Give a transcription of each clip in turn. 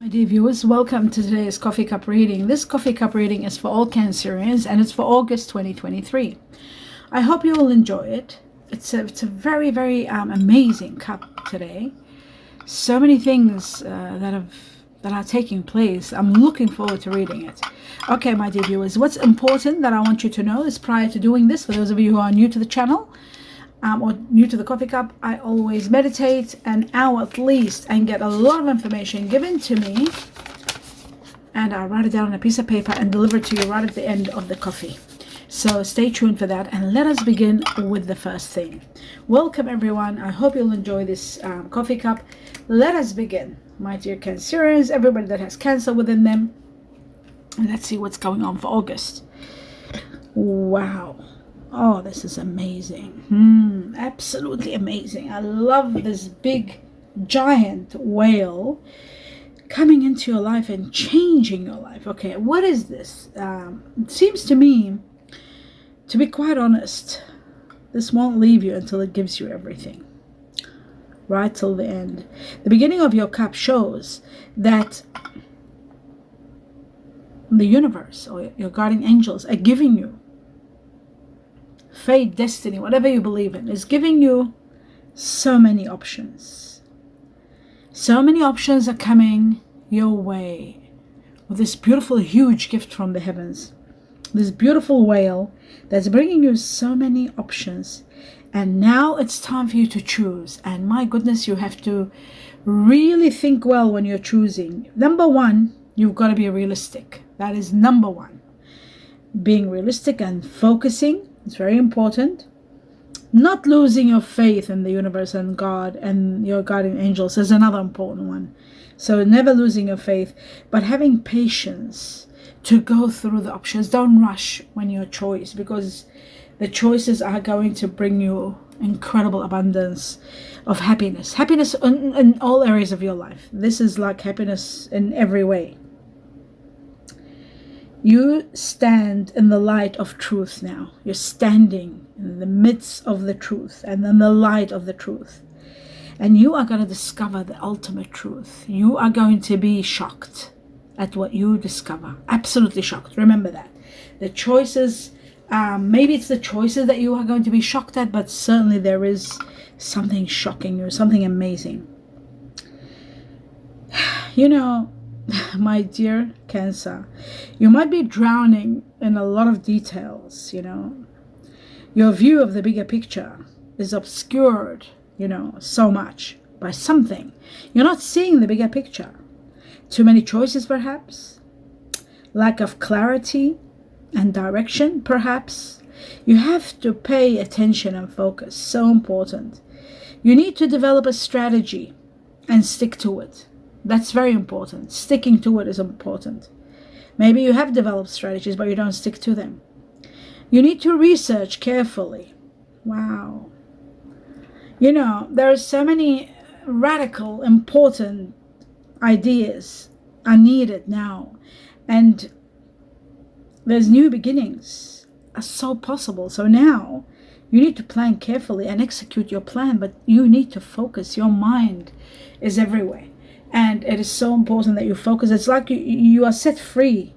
My dear viewers, welcome to today's coffee cup reading. This coffee cup reading is for all Cancerians and it's for August 2023. I hope you will enjoy it. It's a very, very amazing cup today. So many things that are taking place. I'm looking forward to reading it. Okay, my dear viewers, what's important that I want you to know is prior to doing this, for those of you who are new to the channel, or new to the coffee cup, I always meditate an hour at least and get a lot of information given to me, and I write it down on a piece of paper and deliver it to you right at the end of the coffee. So stay tuned for that, and let us begin with the first thing. Welcome everyone. I hope you'll enjoy this coffee cup. Let us begin, my dear Cancerians, everybody that has Cancer within them. And let's see what's going on for August. Wow. Oh, this is amazing. Absolutely amazing. I love this big giant whale coming into your life and changing your life. Okay, what is this? It seems to me, to be quite honest, this won't leave you until it gives you everything. Right till the end. The beginning of your cup shows that the universe or your guardian angels are giving you fate, destiny, whatever you believe in, is giving you so many options. So many options are coming your way with this beautiful, huge gift from the heavens. This beautiful whale that's bringing you so many options. And now it's time for you to choose. And my goodness, you have to really think well when you're choosing. Number one, you've got to be realistic. That is number one. Being realistic and focusing. It's very important. Not losing your faith in the universe and God and your guardian angels is another important one. So never losing your faith, but having patience to go through the options. Don't rush when your choice, because the choices are going to bring you incredible abundance of happiness. Happiness in all areas of your life. This is like happiness in every way. You stand in the light of truth now. You're standing in the midst of the truth and in the light of the truth. And you are going to discover the ultimate truth. You are going to be shocked at what you discover. Absolutely shocked. Remember that. The choices, maybe it's the choices that you are going to be shocked at, but certainly there is something shocking you, something amazing. You know, my dear Cancer, you might be drowning in a lot of details, you know. Your view of the bigger picture is obscured, you know, so much by something. You're not seeing the bigger picture. Too many choices, perhaps. Lack of clarity and direction, perhaps. You have to pay attention and focus. So important. You need to develop a strategy and stick to it. That's very important. Sticking to it is important. Maybe you have developed strategies, but you don't stick to them. You need to research carefully. Wow. You know, there are so many radical, important ideas are needed now. And there's new beginnings are so possible. So now you need to plan carefully and execute your plan, but you need to focus. Your mind is everywhere. And it is so important that you focus. It's like you are set free.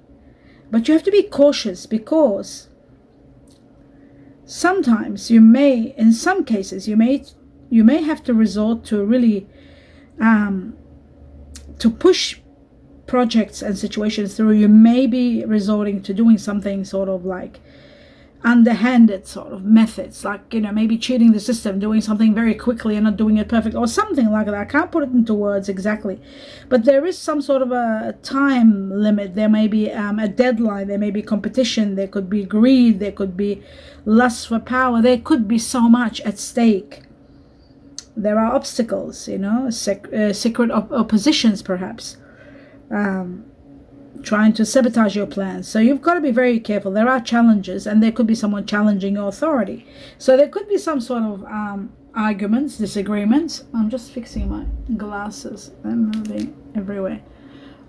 But you have to be cautious, because sometimes you may, in some cases, you may have to resort to really to push projects and situations through. You may be resorting to doing something sort of like underhanded sort of methods, like, you know, maybe cheating the system, doing something very quickly and not doing it perfect, or something like that. I can't put it into words exactly, but there is some sort of a time limit. There may be a deadline. There may be competition. There could be greed. There could be lust for power. There could be so much at stake. There are obstacles, you know, secret oppositions perhaps, trying to sabotage your plans. So you've got to be very careful. There are challenges, and there could be someone challenging your authority. So there could be some sort of arguments, disagreements. I'm just fixing my glasses. I'm moving everywhere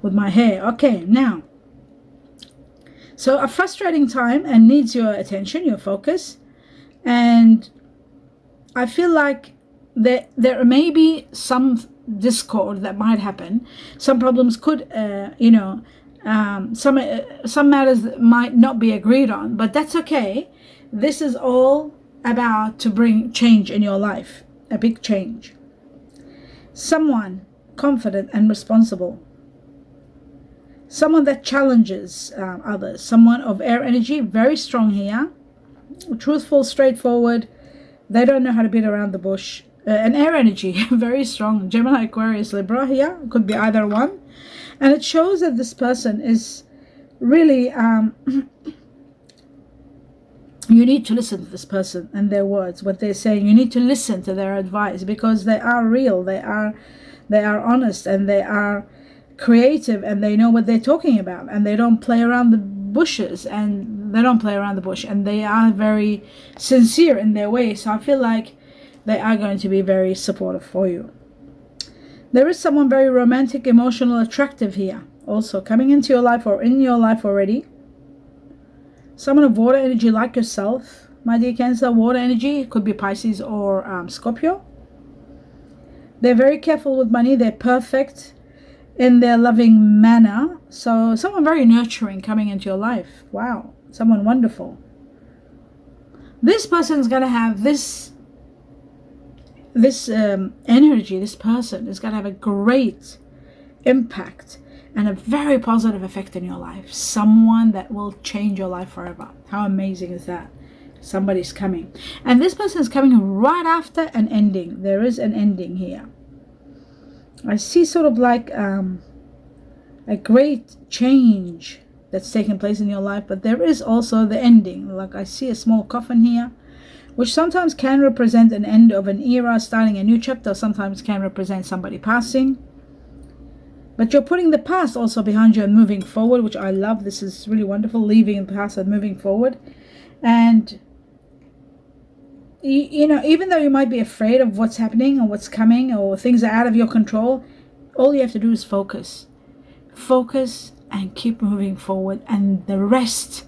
with my hair. Okay, now. So a frustrating time and needs your attention, your focus. And I feel like there may be some discord that might happen. Some problems could, some matters that might not be agreed on, but that's okay. This is all about to bring change in your life, a big change. Someone confident and responsible. Someone that challenges others. Someone of air energy, very strong here. Truthful, straightforward. They don't know how to beat around the bush. An air energy, very strong. Gemini, Aquarius, Libra here. Could be either one. And it shows that this person is really, you need to listen to this person and their words, what they're saying. You need to listen to their advice, because they are real. They are honest, and they are creative, and they know what they're talking about, and they don't play around the bushes, and they are very sincere in their way. So I feel like they are going to be very supportive for you. There is someone very romantic, emotional, attractive here also coming into your life or in your life already. Someone of water energy like yourself, my dear Cancer. Water energy could be Pisces or Scorpio. They're very careful with money. They're perfect in their loving manner. So someone very nurturing coming into your life. Wow, someone wonderful. This person's going to have this energy. This person is going to have a great impact and a very positive effect in your life. Someone that will change your life forever. How amazing is that? Somebody's coming. And this person is coming right after an ending. There is an ending here. I see sort of like a great change that's taking place in your life, but there is also the ending. Like I see a small coffin here, which sometimes can represent an end of an era, starting a new chapter, sometimes can represent somebody passing. But you're putting the past also behind you and moving forward, which I love. This is really wonderful, leaving the past and moving forward. And you know, even though you might be afraid of what's happening or what's coming or things are out of your control, all you have to do is focus. Focus and keep moving forward, and the rest,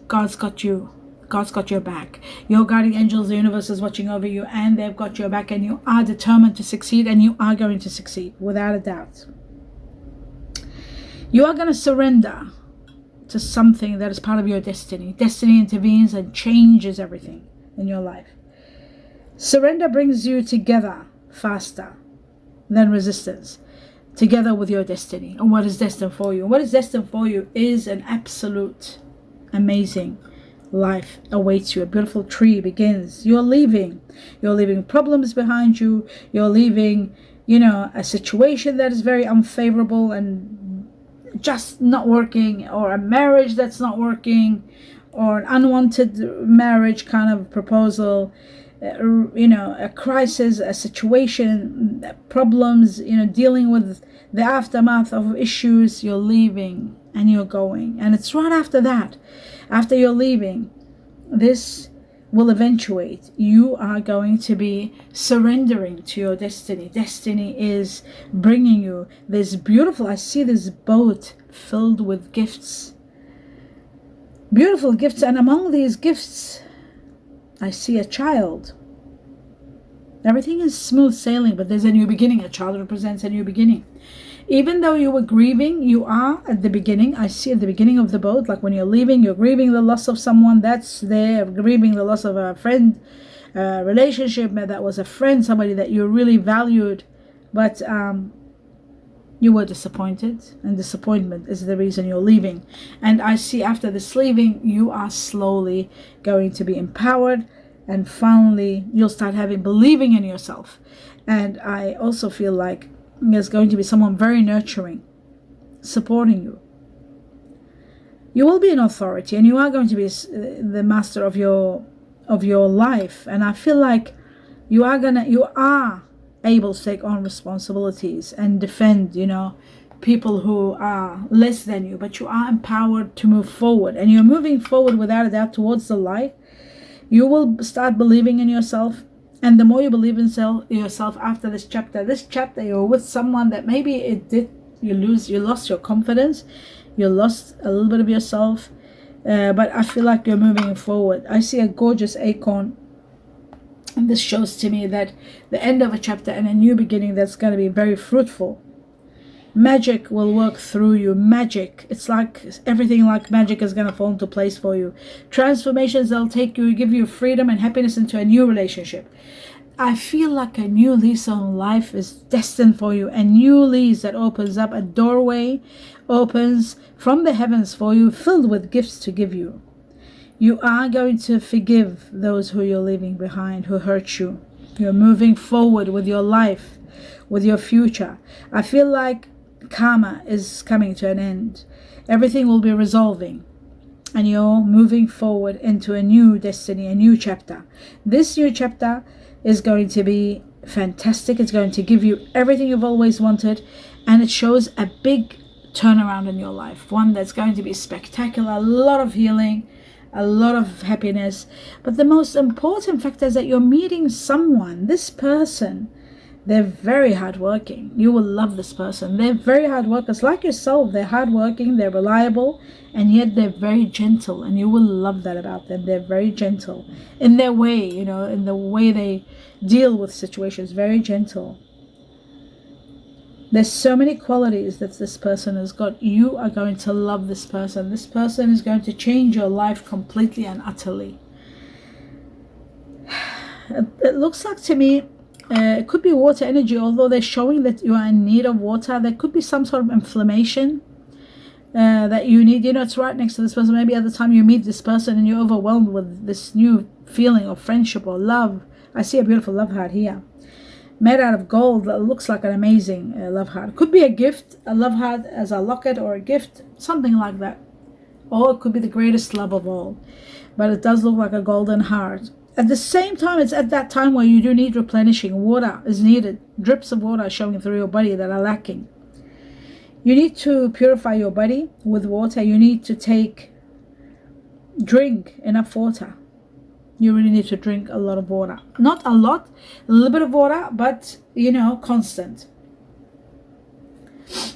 God's got you. God's got your back. Your guardian angels, the universe is watching over you, and they've got your back, and you are determined to succeed, and you are going to succeed without a doubt. You are going to surrender to something that is part of your destiny. Destiny intervenes and changes everything in your life. Surrender brings you together faster than resistance, together with your destiny and what is destined for you. What is destined for you is an absolute amazing life awaits you. A beautiful tree begins. You're leaving problems behind you. You're leaving, a situation that is very unfavorable and just not working, or a marriage that's not working, or an unwanted marriage kind of proposal, a crisis, a situation, problems, dealing with the aftermath of issues. You're leaving and you're going, and it's right after that, after you're leaving, this will eventuate. You are going to be surrendering to your destiny. Destiny is bringing you this beautiful, I see this boat filled with gifts, beautiful gifts, and among these gifts I see a child. Everything is smooth sailing, but there's a new beginning. A child represents a new beginning. Even though you were grieving, you are at the beginning. I see at the beginning of the boat, like when you're leaving, you're grieving the loss of someone that's there, grieving the loss of a friend, relationship that was a friend, somebody that you really valued, but you were disappointed, and disappointment is the reason you're leaving. And I see after this leaving, you are slowly going to be empowered, and finally you'll start believing in yourself. And I also feel like there's going to be someone very nurturing, supporting you. You will be an authority, and you are going to be the master of your life. And I feel like you are able to take on responsibilities and defend, people who are less than you, but you are empowered to move forward, and you're moving forward without a doubt towards the light. You will start believing in yourself. And the more you believe in yourself after this chapter, you're with someone that maybe you lost your confidence, you lost a little bit of yourself, but I feel like you're moving forward. I see a gorgeous acorn And this shows to me that the end of a chapter and a new beginning that's going to be very fruitful. Magic will work through you. Magic. It's like everything like magic is going to fall into place for you. Transformations that'll take you, give you freedom and happiness into a new relationship. I feel like a new lease on life is destined for you. A new lease that opens up, a doorway opens from the heavens for you, filled with gifts to give you. You are going to forgive those who you're leaving behind, who hurt you. You're moving forward with your life, with your future. I feel like karma is coming to an end. Everything will be resolving. And you're moving forward into a new destiny, a new chapter. This new chapter is going to be fantastic. It's going to give you everything you've always wanted. And it shows a big turnaround in your life. One that's going to be spectacular. A lot of healing. A lot of happiness. But the most important factor is that you're meeting someone. This person, they're very hardworking. You will love this person. They're very hard workers. Like yourself, they're hardworking, they're reliable, and yet they're very gentle. And you will love that about them. They're very gentle in their way, you know, in the way they deal with situations. Very gentle. There's so many qualities that this person has got. You are going to love this person. This person is going to change your life completely and utterly. It looks like to me, it could be water energy, although they're showing that you are in need of water. There could be some sort of inflammation that you need. You know, it's right next to this person. Maybe at the time you meet this person and you're overwhelmed with this new feeling of friendship or love. I see a beautiful love heart here. Made out of gold that looks like an amazing love heart. Could be a gift, a love heart as a locket or a gift, something like that. Or it could be the greatest love of all. But it does look like a golden heart. At the same time, it's at that time where you do need replenishing. Water is needed. Drips of water are showing through your body that are lacking. You need to purify your body with water. You need to drink enough water. You really need to drink a lot of water. Not a lot, a little bit of water, but, you know, constant.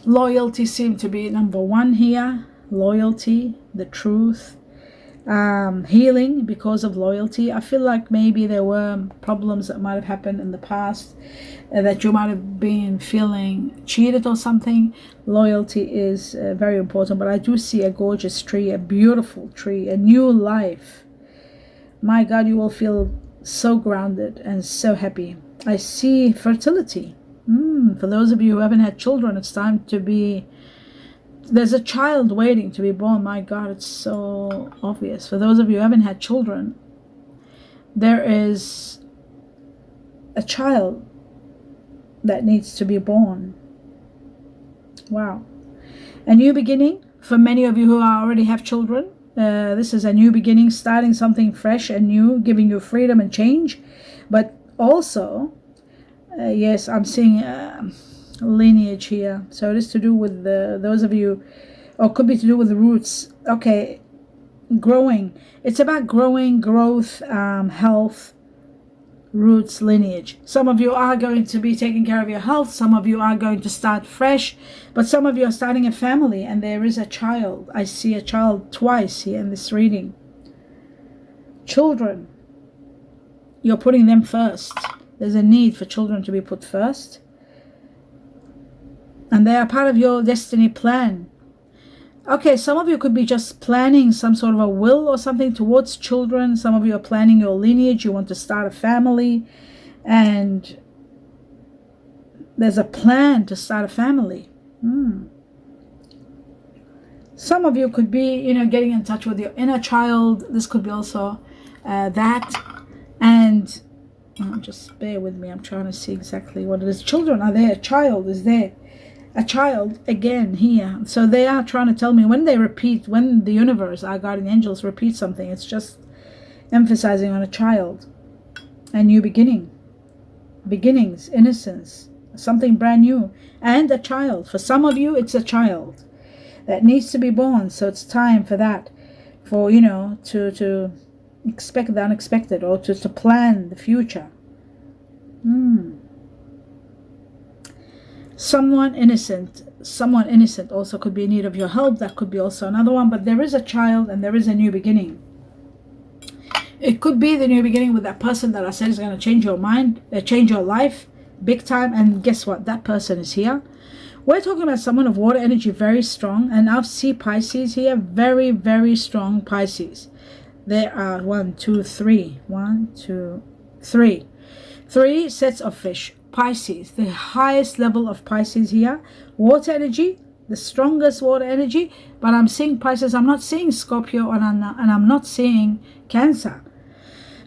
Loyalty seemed to be number one here. Loyalty, the truth. Healing because of loyalty. I feel like maybe there were problems that might have happened in the past, that you might have been feeling cheated or something. Loyalty is very important, but I do see a gorgeous tree, a beautiful tree, a new life. My God, you will feel so grounded and so happy. I see fertility. For those of you who haven't had children, it's time to be... There's a child waiting to be born. My God, it's so obvious. For those of you who haven't had children, there is a child that needs to be born. Wow. A new beginning for many of you who already have children. This is a new beginning, starting something fresh and new, giving you freedom and change. But also, yes, I'm seeing lineage here. So it is to do with those of you, or could be to do with the roots. Okay, growing. It's about growing, growth, health, roots, lineage. Some of you are going to be taking care of your health. Some of you are going to start fresh. But some of you are starting a family and there is a child. I see a child twice here in this reading. Children. You're putting them first. There's a need for children to be put first. And they are part of your destiny plan. Okay, some of you could be just planning some sort of a will or something towards children. Some of you are planning your lineage. You want to start a family. And there's a plan to start a family. Some of you could be, you know, getting in touch with your inner child. This could be also that. And just bear with me. I'm trying to see exactly what it is. Children are there. A child is there. A child again here. So they are trying to tell me when they repeat, when the universe, our guardian angels repeat something, it's just emphasizing on a child. A new beginning. Beginnings, innocence, something brand new. And a child. For some of you, it's a child that needs to be born. So it's time for that. For, you know, to expect the unexpected or to plan the future. Someone innocent also could be in need of your help. That could be also another one. But there is a child and there is a new beginning. It could be the new beginning with that person that I said is going to change your mind, change your life big time. And guess what? That person is here. We're talking about someone of water energy, very strong. And I see Pisces here, very, very strong Pisces. There are 1, 2, 3. 1, 2, 3. 3 sets of fish. Pisces, the highest level of Pisces here. Water energy, the strongest water energy. But I'm seeing Pisces. I'm not seeing Scorpio, and I'm not seeing Cancer.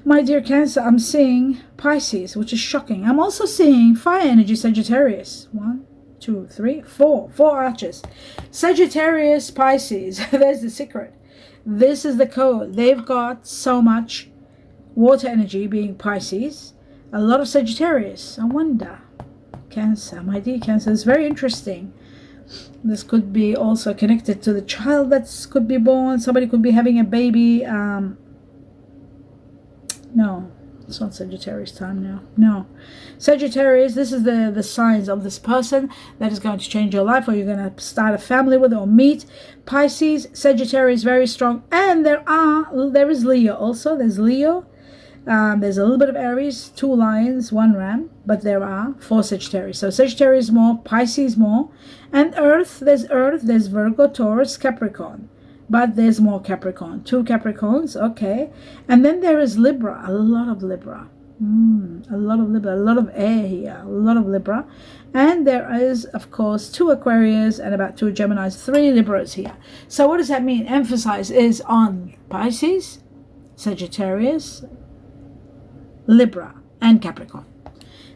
My dear Cancer, I'm seeing Pisces, which is shocking. I'm also seeing fire energy, Sagittarius. 1, 2, 3, 4. 4 arches. Sagittarius, Pisces. There's the secret. This is the code. They've got so much water energy, being Pisces. A lot of Sagittarius. I wonder. Cancer, my dear Cancer, is very interesting. This could be also connected to the child that could be born. Somebody could be having a baby. No, it's not Sagittarius time now. No. Sagittarius, this is the signs of this person that is going to change your life, or you're going to start a family with or meet. Pisces, Sagittarius, very strong. And there is Leo also. There's Leo. There's a little bit of Aries, 2 lions, 1 ram, but there are 4 Sagittarius. So Sagittarius more, Pisces more, and Earth, there's Virgo, Taurus, Capricorn. But there's more Capricorn, 2 Capricorns, okay. And then there is Libra, a lot of Libra. A lot of Libra, a lot of air here, a lot of Libra. And there is, of course, 2 Aquarius and about 2 Geminis, 3 Libras here. So what does that mean? Emphasis is on Pisces, Sagittarius, Libra, and Capricorn.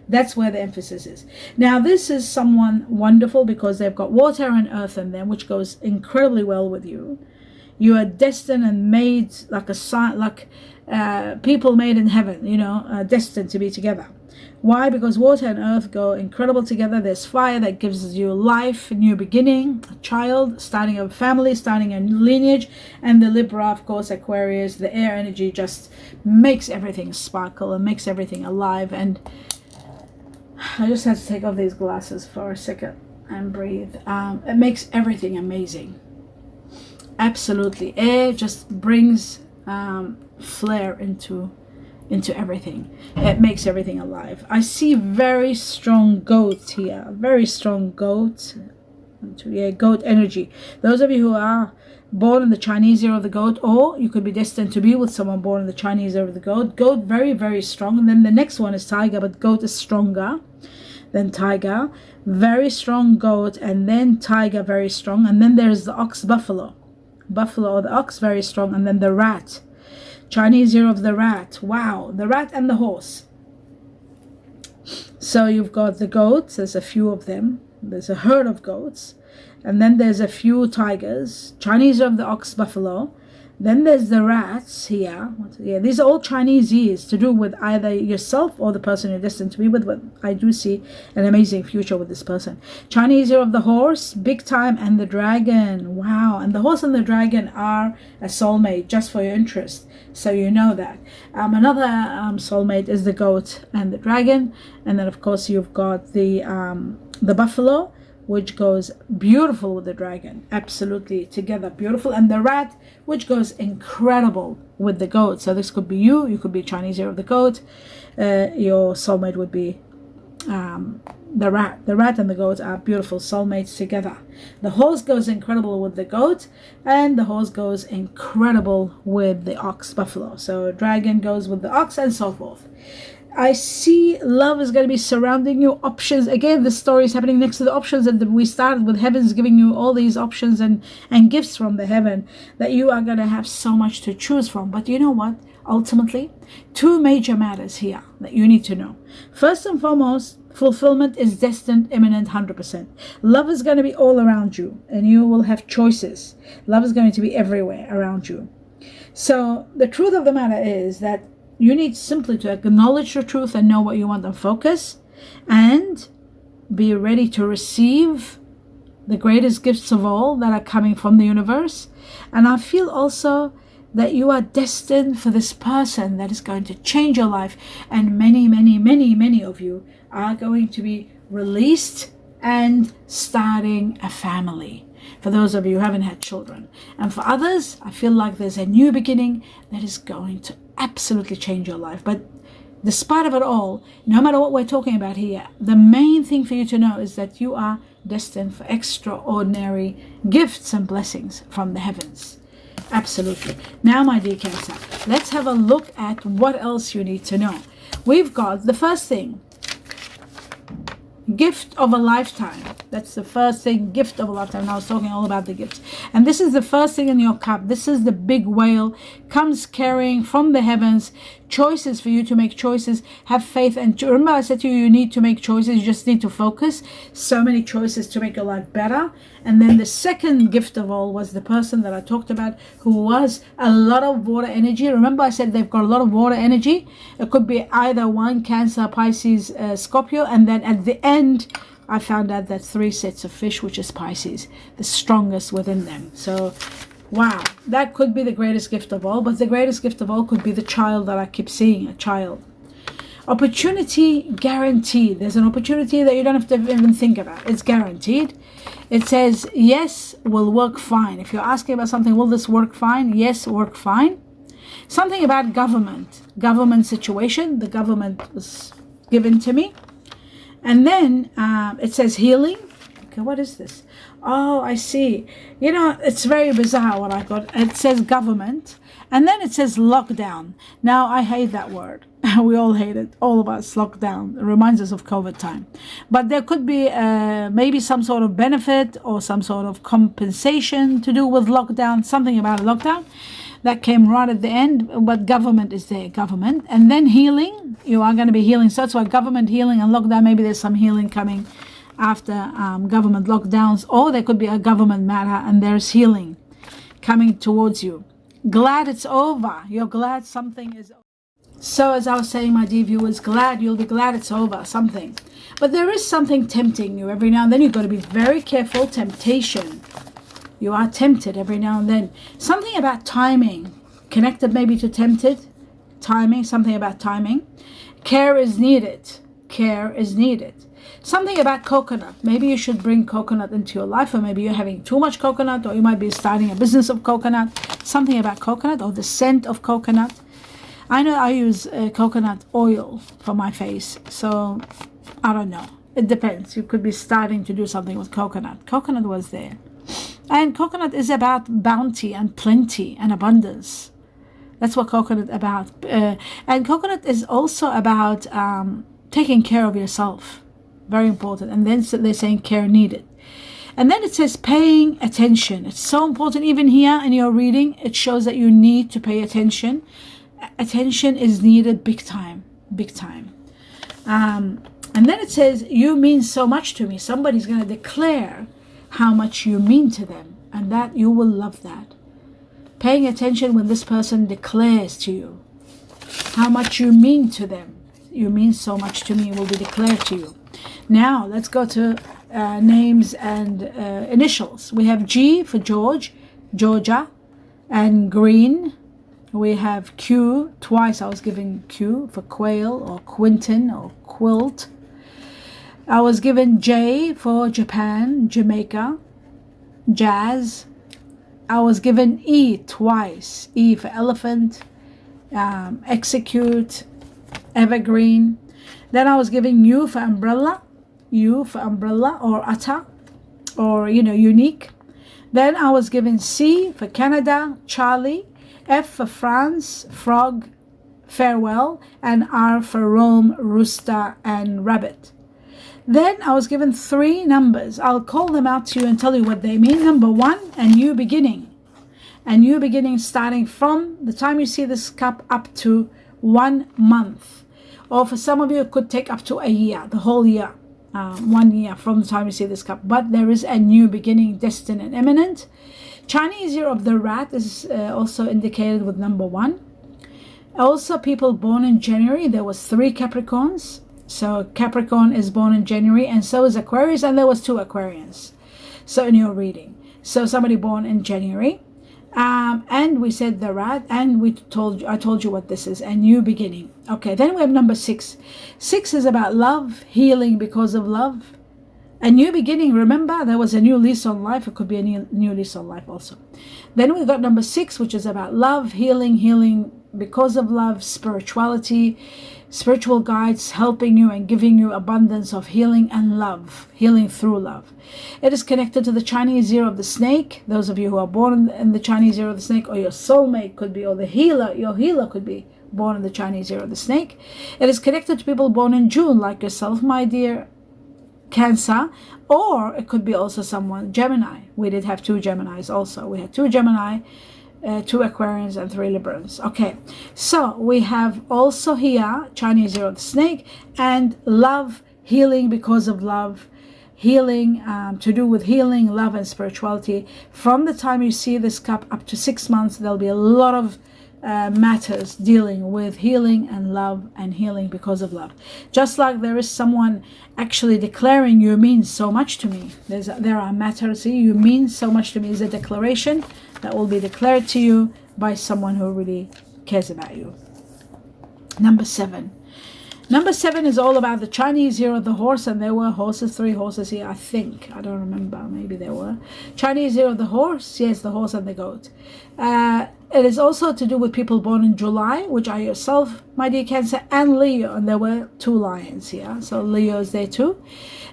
That's where the emphasis is. Now, this is someone wonderful because they've got water and earth in them, which goes incredibly well with you. You are destined and made like a sign, like people made in heaven, destined to be together. Why? Because water and earth go incredible together. There's fire that gives you life, a new beginning, a child, starting a family, starting a lineage. And the Libra, of course, Aquarius, the air energy just makes everything sparkle and makes everything alive. And I just had to take off these glasses for a second and breathe. It makes everything amazing. Absolutely. Air just brings flair into everything. It makes everything alive. I see very strong goats here. Very strong goats. Yeah, goat energy. Those of you who are born in the Chinese year of the goat, or you could be destined to be with someone born in the Chinese year of the goat. Goat, very, very strong. And then the next one is tiger, but goat is stronger than tiger. Very strong goat, and then tiger, very strong. And then there's the ox, buffalo. Buffalo or the ox, very strong. And then the rat. Chinese year of the rat. Wow. The rat and the horse. So you've got the goats. There's a few of them. There's a herd of goats. And then there's a few tigers. Chinese year of the ox, buffalo. Then there's the rats here. Yeah, these are all Chinese years to do with either yourself or the person you're destined to be with. But I do see an amazing future with this person. Chinese year of the horse, big time, and the dragon. Wow. And the horse and the dragon are a soulmate, just for your interest. So you know that. Another soulmate is the goat and the dragon. And then, of course, you've got the buffalo, which goes beautiful with the dragon. Absolutely together, beautiful. And the rat, which goes incredible with the goat. So this could be you. You could be Chinese year of the goat. Your soulmate would be the rat. The rat and the goat are beautiful soulmates together. The horse goes incredible with the goat, and the horse goes incredible with the ox, buffalo. So dragon goes with the ox, and so forth. I see love is going to be surrounding you. Options. Again, the story is happening next to the options, and we started with heavens giving you all these options and gifts from the heaven that you are going to have so much to choose from. But you know what? Ultimately, 2 major matters here that you need to know. First and foremost, fulfillment is destined, imminent, 100%. Love is going to be all around you, and you will have choices. Love is going to be everywhere around you. So the truth of the matter is that you need simply to acknowledge the truth and know what you want and focus, and be ready to receive the greatest gifts of all that are coming from the universe. And I feel also that you are destined for this person that is going to change your life, and many, many, many, many of you are going to be released and starting a family. for those of you who haven't had children. And for others, I feel like there's a new beginning that is going to absolutely change your life. But despite of it all, no matter what we're talking about here, the main thing for you to know is that you are destined for extraordinary gifts and blessings from the heavens. Absolutely. Now, my dear Cancer, let's have a look at what else you need to know. We've got the first thing, gift of a lifetime. That's the first thing, gift of a lifetime. And I was talking all about the gifts. And this is the first thing in your cup. This is the big whale, comes carrying from the heavens choices for you to make choices. Have faith. And remember, I said to you, you need to make choices. You just need to focus. So many choices to make your life better. And then the second gift of all was the person that I talked about, who was a lot of water energy. Remember, I said they've got a lot of water energy. It could be either one, Cancer, Pisces, Scorpio. And then at the end, I found out that 3 sets of fish, which is Pisces, the strongest within them. So, wow, that could be the greatest gift of all. But the greatest gift of all could be the child that I keep seeing, a child. Opportunity guaranteed. There's an opportunity that you don't have to even think about. It's guaranteed. It says, yes, will work fine. If you're asking about something, will this work fine? Yes, work fine. Something about government situation. The government was given to me. And then it says healing. Okay, what is this? Oh, I see. You know, it's very bizarre what I got. It says government. And then it says lockdown. Now, I hate that word. We all hate it. All of us, lockdown. It reminds us of COVID time. But there could be maybe some sort of benefit or some sort of compensation to do with lockdown. Something about a lockdown. That came right at the end. But government is there. Government. And then healing. You are going to be healing. So that's why government, healing, and lockdown. Maybe there's some healing coming after government lockdowns. Or there could be a government matter and there's healing coming towards you. Glad it's over. You're glad something is over. So as I was saying, my dear viewers, you'll be glad it's over, something. But there is something tempting you every now and then. You've got to be very careful. Temptation. You are tempted every now and then. Something about timing. Connected maybe to tempted. Timing. Something about timing. Care is needed. Care is needed. Something about coconut. Maybe you should bring coconut into your life, or maybe you're having too much coconut, or you might be starting a business of coconut. Something about coconut or the scent of coconut. I know I use coconut oil for my face, so I don't know. It depends. You could be starting to do something with coconut. Coconut was there. And coconut is about bounty and plenty and abundance. That's what coconut is about. And coconut is also about taking care of yourself. Very important. And then they're saying care needed. And then it says paying attention. It's so important. Even here in your reading, it shows that you need to pay attention. Attention is needed big time. Big time. And then it says, you mean so much to me. Somebody's going to declare how much you mean to them. And that you will love that. Paying attention when this person declares to you how much you mean to them. You mean so much to me will be declared to you. Now, let's go to names and initials. We have G for George, Georgia, and Green. We have Q. Twice I was given Q for Quail or Quinton or Quilt. I was given J for Japan, Jamaica, Jazz. I was given E twice. E for Elephant, Execute, Evergreen. Then I was given U for Umbrella. U for Umbrella or Atta or, Unique. Then I was given C for Canada, Charlie. F for France, Frog, Farewell. And R for Rome, Rooster, and Rabbit. Then I was given 3 numbers. I'll call them out to you and tell you what they mean. Number 1, a new beginning. A new beginning starting from the time you see this cup up to 1 month. Or for some of you, it could take up to a year, the whole year. 1 year from the time you see this cup. But there is a new beginning, destined and imminent. Chinese Year of the Rat is also indicated with number 1. Also, people born in January. There was 3 Capricorns. So Capricorn is born in January, and so is Aquarius, and there was 2 Aquarians. So in your reading. So somebody born in January. And we said the rat, and I told you what this is, a new beginning. Okay, then we have number 6. 6 is about love, healing because of love, A new beginning. Remember, there was a new lease on life. It could be a new lease on life also. Then we got number 6, which is about love, healing because of love, spirituality, spiritual guides helping you and giving you abundance of healing and love, healing through love. It is connected to the Chinese year of the snake. Those of you who are born in the Chinese year of the snake, or your soulmate could be, or the healer, your healer could be born in the Chinese year of the snake. It is connected to people born in June, like yourself, my dear Cancer, or it could be also someone Gemini. We did have 2 Geminis also. We had 2 Gemini, 2 Aquarians, and 3 Librans. Okay, so we have also here Chinese year of the snake and love, healing because of love, healing to do with healing, love, and spirituality. From the time you see this cup up to 6 months, there'll be a lot of matters dealing with healing and love, and healing because of love. Just like there is someone actually declaring, you mean so much to me. There are matters, see, you mean so much to me is a declaration that will be declared to you by someone who really cares about you. Number 7. Number 7 is all about the Chinese year of the horse, and there were 3 horses here, I think. I don't remember, maybe there were. Chinese year of the horse, yes, the horse and the goat. It is also to do with people born in July, which are yourself, my dear Cancer, and Leo, and there were 2 lions here, so Leo is there too.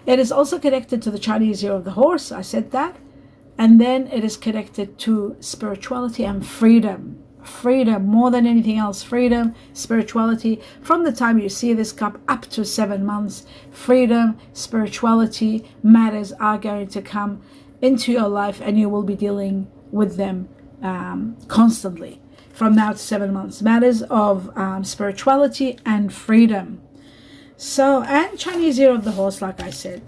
It is also connected to the Chinese year of the horse, I said that. And then it is connected to spirituality and freedom. Freedom, more than anything else, freedom, spirituality. From the time you see this cup up to 7 months, freedom, spirituality matters are going to come into your life, and you will be dealing with them constantly from now to 7 months. Matters of spirituality and freedom. So, and Chinese year of the horse, like I said.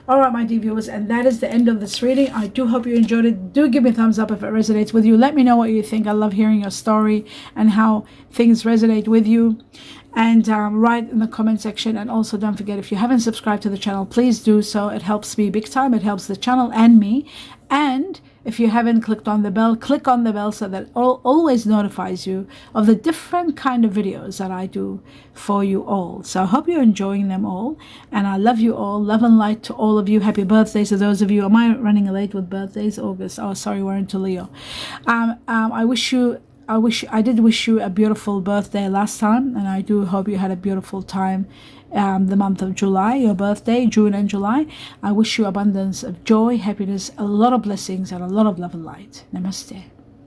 All right, my dear viewers, and that is the end of this reading. I do hope you enjoyed it. Do give me a thumbs up if it resonates with you. Let me know what you think. I love hearing your story and how things resonate with you. And write in the comment section. And also don't forget, if you haven't subscribed to the channel, please do so. It helps me big time. It helps the channel and me. And if you haven't clicked on the bell, click on the bell so that it always notifies you of the different kind of videos that I do for you all. So I hope you're enjoying them all, and I love you all. Love and light to all of you. Happy birthdays to those of you. Am I running late with birthdays? August. Oh, sorry, we're into Leo. I did wish you a beautiful birthday last time, and I do hope you had a beautiful time the month of July, your birthday, June and July. I wish you abundance of joy, happiness, a lot of blessings, and a lot of love and light. Namaste.